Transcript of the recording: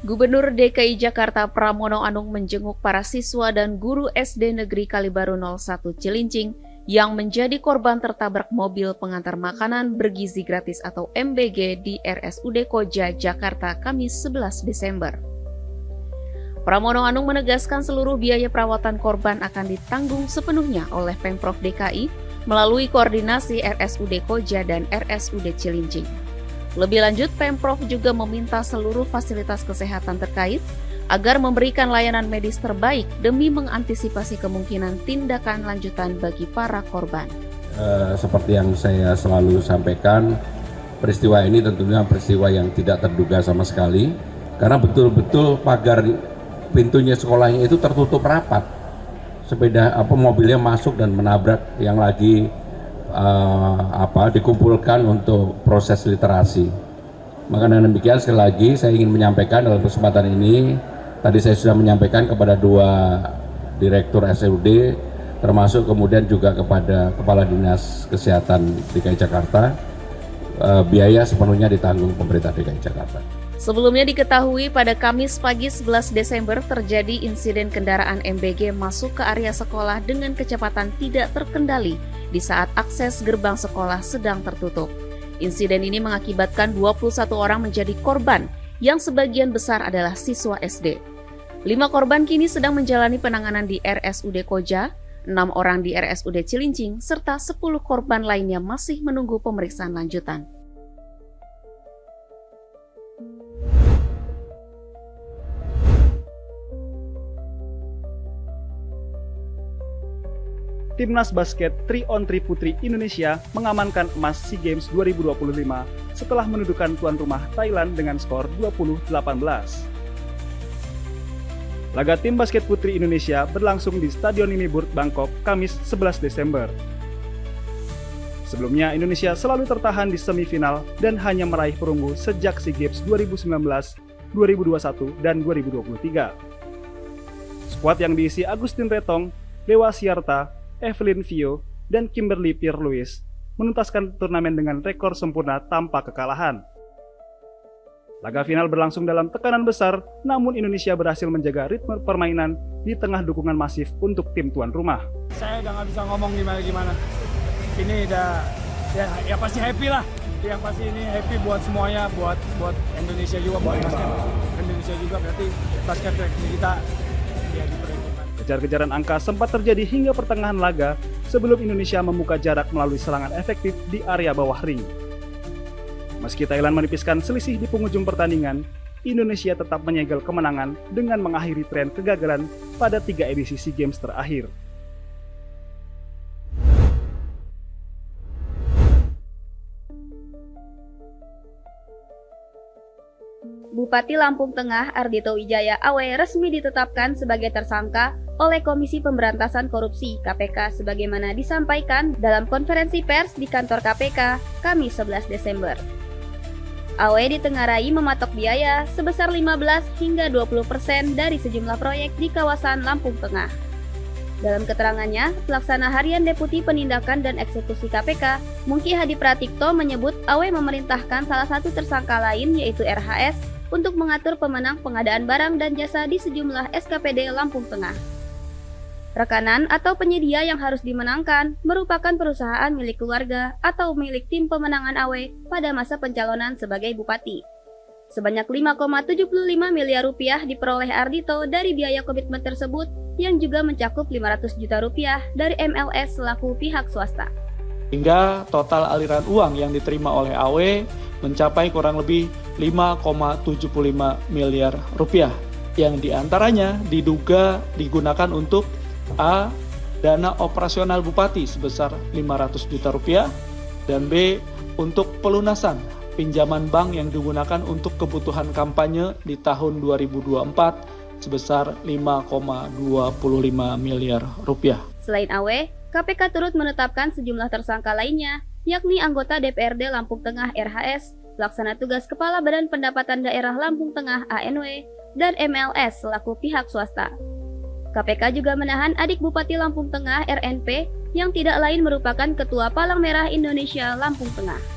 Gubernur DKI Jakarta Pramono Anung menjenguk para siswa dan guru SD Negeri Kalibaru 01 Cilincing yang menjadi korban tertabrak mobil pengantar makanan bergizi gratis atau MBG di RSUD Koja, Jakarta, Kamis 11 Desember. Pramono Anung menegaskan seluruh biaya perawatan korban akan ditanggung sepenuhnya oleh Pemprov DKI melalui koordinasi RSUD Koja dan RSUD Cilincing. Lebih lanjut, Pemprov juga meminta seluruh fasilitas kesehatan terkait agar memberikan layanan medis terbaik demi mengantisipasi kemungkinan tindakan lanjutan bagi para korban. Seperti yang saya selalu sampaikan, peristiwa ini tentunya peristiwa yang tidak terduga sama sekali, karena betul-betul pagar pintunya sekolahnya itu tertutup rapat. Mobilnya masuk dan menabrak yang lagi dikumpulkan untuk proses literasi. Maka dengan demikian sekali lagi saya ingin menyampaikan dalam kesempatan ini, tadi saya sudah menyampaikan kepada dua direktur SUD, termasuk kemudian juga kepada Kepala Dinas Kesehatan DKI Jakarta, biaya sepenuhnya ditanggung pemerintah DKI Jakarta. Sebelumnya diketahui pada Kamis pagi 11 Desember terjadi insiden kendaraan MBG masuk ke area sekolah dengan kecepatan tidak terkendali di saat akses gerbang sekolah sedang tertutup. Insiden ini mengakibatkan 21 orang menjadi korban, yang sebagian besar adalah siswa SD. 5 korban kini sedang menjalani penanganan di RSUD Koja, 6 orang di RSUD Cilincing, serta 10 korban lainnya masih menunggu pemeriksaan lanjutan. Timnas basket 3-on-3 putri Indonesia mengamankan emas SEA Games 2025 setelah menundukkan tuan rumah Thailand dengan skor 20-18. Laga tim basket putri Indonesia berlangsung di Stadion Mimi-Burj, Bangkok, Kamis 11 Desember. Sebelumnya, Indonesia selalu tertahan di semifinal dan hanya meraih perunggu sejak SEA Games 2019, 2021, dan 2023. Skuad yang diisi Agustin Retong, Dewa Siarta, Evelyn Vio, dan Kimberly Pierre-Louis menuntaskan turnamen dengan rekor sempurna tanpa kekalahan. Laga final berlangsung dalam tekanan besar, namun Indonesia berhasil menjaga ritme permainan di tengah dukungan masif untuk tim tuan rumah. Saya udah nggak bisa ngomong gimana. Ini udah ya pasti happy lah. Yang pasti ini happy buat semuanya, buat Indonesia juga, buat basket Indonesia juga, berarti basket kita ya diperhitungkan. Kejar-kejaran angka sempat terjadi hingga pertengahan laga sebelum Indonesia membuka jarak melalui serangan efektif di area bawah ring. Meski Thailand menipiskan selisih di penghujung pertandingan, Indonesia tetap menyegel kemenangan dengan mengakhiri tren kegagalan pada 3 edisi SEA Games terakhir. Bupati Lampung Tengah Ardhito Wijaya Awe resmi ditetapkan sebagai tersangka oleh Komisi Pemberantasan Korupsi (KPK) sebagaimana disampaikan dalam konferensi pers di kantor KPK Kamis 11 Desember. Awe ditengarai mematok biaya sebesar 15 hingga 20% dari sejumlah proyek di kawasan Lampung Tengah. Dalam keterangannya, Pelaksana Harian Deputi Penindakan dan Eksekusi KPK, Mungki Hadi Pratikto menyebut Awe memerintahkan salah satu tersangka lain yaitu RHS untuk mengatur pemenang pengadaan barang dan jasa di sejumlah SKPD Lampung Tengah. Rekanan atau penyedia yang harus dimenangkan merupakan perusahaan milik keluarga atau milik tim pemenangan Awe pada masa pencalonan sebagai bupati. Sebanyak 5,75 miliar rupiah diperoleh Ardhito dari biaya komitmen tersebut yang juga mencakup 500 juta rupiah dari MLS selaku pihak swasta. Hingga total aliran uang yang diterima oleh Awe mencapai kurang lebih 5,75 miliar rupiah yang diantaranya diduga digunakan untuk A. Dana operasional bupati sebesar 500 juta rupiah dan B. Untuk pelunasan pinjaman bank yang digunakan untuk kebutuhan kampanye di tahun 2024 sebesar 5,25 miliar rupiah. Selain Awe, KPK turut menetapkan sejumlah tersangka lainnya, yakni anggota DPRD Lampung Tengah RHS, Pelaksana Tugas Kepala Badan Pendapatan Daerah Lampung Tengah ANW, dan MLS selaku pihak swasta. KPK juga menahan adik Bupati Lampung Tengah RNP yang tidak lain merupakan Ketua Palang Merah Indonesia Lampung Tengah.